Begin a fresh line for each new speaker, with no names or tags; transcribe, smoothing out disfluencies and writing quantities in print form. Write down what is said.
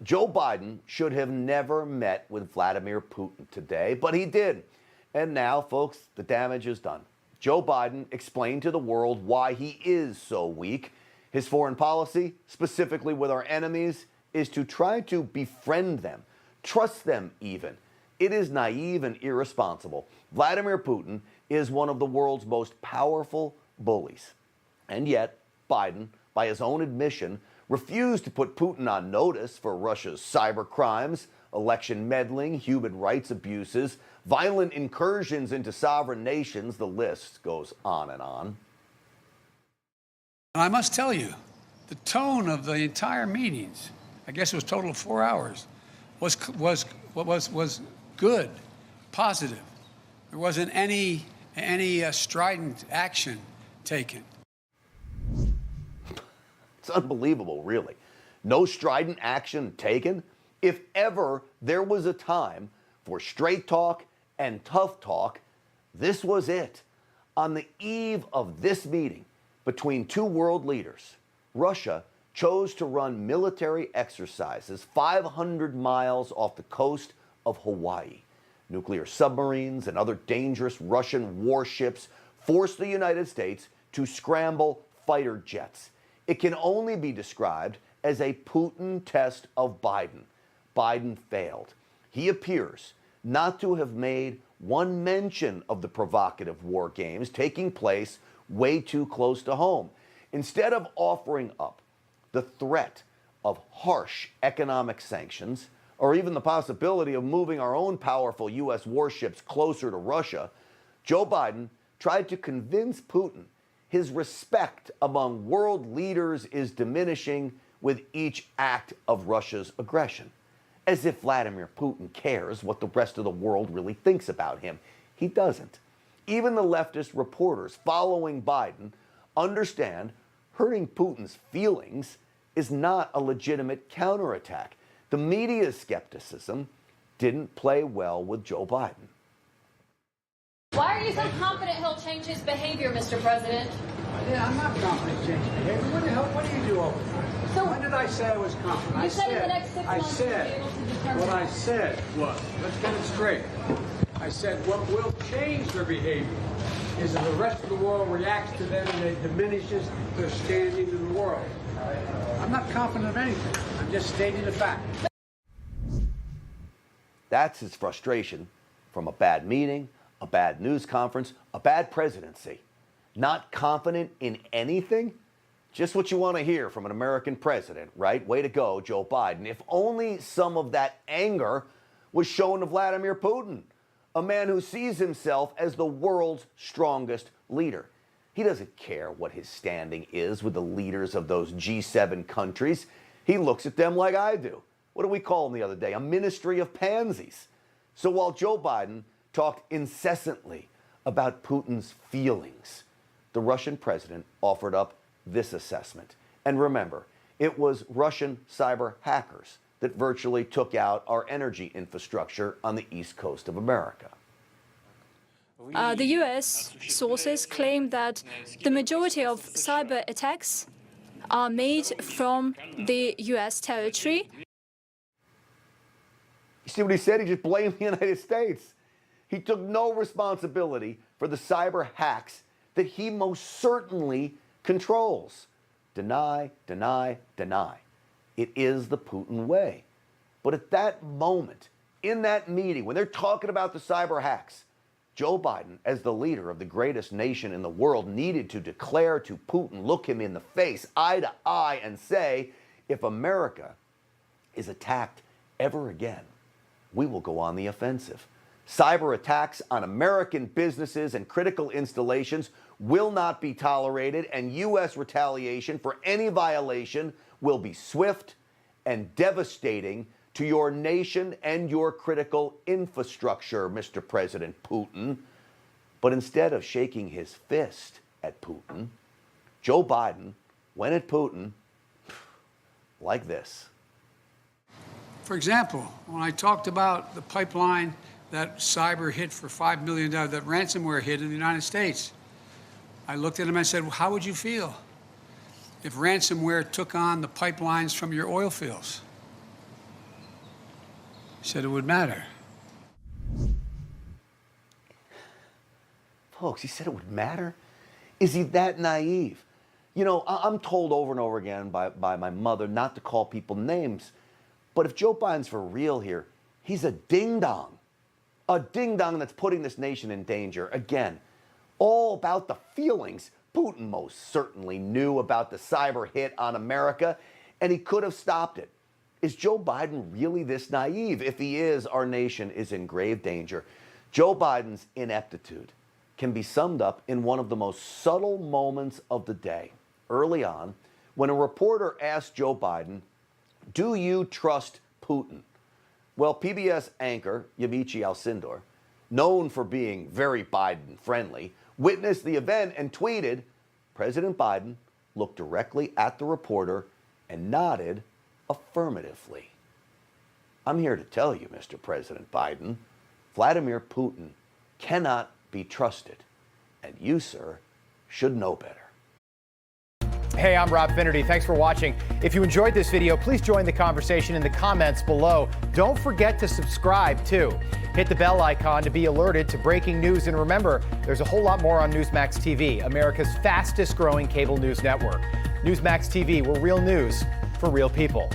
Joe Biden should have never met with Vladimir Putin today, but he did. And now, folks, the damage is done. Joe Biden explained to the world why he is so weak. His foreign policy, specifically with our enemies, is to try to befriend them, trust them even. It is naive and irresponsible. Vladimir Putin is one of the world's most powerful bullies. And yet, Biden, by his own admission, refused to put Putin on notice for Russia's cyber crimes, election meddling, human rights abuses, violent incursions into sovereign nations. The list goes on and on.
I must tell you, the tone of the entire meetings, I guess it was a total of 4 hours, was good, positive. There wasn't any strident action taken.
It's unbelievable, really. No strident action taken? If ever there was a time for straight talk and tough talk, this was it. On the eve of this meeting between two world leaders, Russia chose to run military exercises 500 miles off the coast of Hawaii. Nuclear submarines and other dangerous Russian warships forced the United States to scramble fighter jets. It can only be described as a Putin test of Biden. Biden failed. He appears not to have made one mention of the provocative war games taking place way too close to home. Instead of offering up the threat of harsh economic sanctions, or even the possibility of moving our own powerful U.S. warships closer to Russia, Joe Biden tried to convince Putin his respect among world leaders is diminishing with each act of Russia's aggression. As if Vladimir Putin cares what the rest of the world really thinks about him. He doesn't. Even the leftist reporters following Biden understand hurting Putin's feelings is not a legitimate counterattack. The media's skepticism didn't play well with Joe Biden.
Why are you so confident he'll change his behavior, Mr. President?
Yeah, I'm not confident in changing behavior. What the hell? What do you do over there?
So
when did I say I was confident?
You said in the next 6 months you'll be able to determine.
What I said was, let's get it straight. I said what will change their behavior is if the rest of the world reacts to them and it diminishes their standing in the world. I'm not confident of anything. I'm just stating the fact.
That's his frustration from a bad meeting, a bad news conference, a bad presidency. Not confident in anything? Just what you want to hear from an American president, right? Way to go, Joe Biden. If only some of that anger was shown to Vladimir Putin, a man who sees himself as the world's strongest leader. He doesn't care what his standing is with the leaders of those G7 countries. He looks at them like I do. What did we call them the other day? A ministry of pansies. So while Joe Biden talked incessantly about Putin's feelings, the Russian president offered up this assessment. And remember, it was Russian cyber hackers that virtually took out our energy infrastructure on the east coast of America.
The U.S. sources claim that the majority of cyber attacks are made from the U.S. territory.
You see what he said? He just blamed the United States. He took no responsibility for the cyber hacks that he most certainly controls. Deny, deny, deny. It is the Putin way. But at that moment, in that meeting, when they're talking about the cyber hacks, Joe Biden, as the leader of the greatest nation in the world, needed to declare to Putin, look him in the face, eye to eye, and say, if America is attacked ever again, we will go on the offensive. Cyber attacks on American businesses and critical installations will not be tolerated, and U.S. retaliation for any violation will be swift and devastating to your nation and your critical infrastructure, Mr. President Putin. But instead of shaking his fist at Putin, Joe Biden went at Putin like this.
For example, when I talked about the pipeline that cyber hit for $5 million, that ransomware hit in the United States, I looked at him and I said, well, how would you feel if ransomware took on the pipelines from your oil fields? He said it would matter.
Folks, he said it would matter? Is he that naive? You know, I'm told over and over again by my mother not to call people names. But if Joe Biden's for real here, he's a ding-dong. A ding-dong that's putting this nation in danger. Again, all about the feelings. Putin most certainly knew about the cyber hit on America, and he could have stopped it. Is Joe Biden really this naive? If he is, our nation is in grave danger. Joe Biden's ineptitude can be summed up in one of the most subtle moments of the day. Early on, when a reporter asked Joe Biden, "Do you trust Putin?" Well, PBS anchor Yamiche Alcindor, known for being very Biden-friendly, witnessed the event and tweeted, President Biden looked directly at the reporter and nodded affirmatively. I'm here to tell you, Mr. President Biden, Vladimir Putin cannot be trusted, and you, sir, should know better.
Hey, I'm Rob Finnerty. Thanks for watching. If you enjoyed this video, please join the conversation in the comments below. Don't forget to subscribe, too. Hit the bell icon to be alerted to breaking news. And remember, there's a whole lot more on Newsmax TV, America's fastest growing cable news network. Newsmax TV, where real news for real people.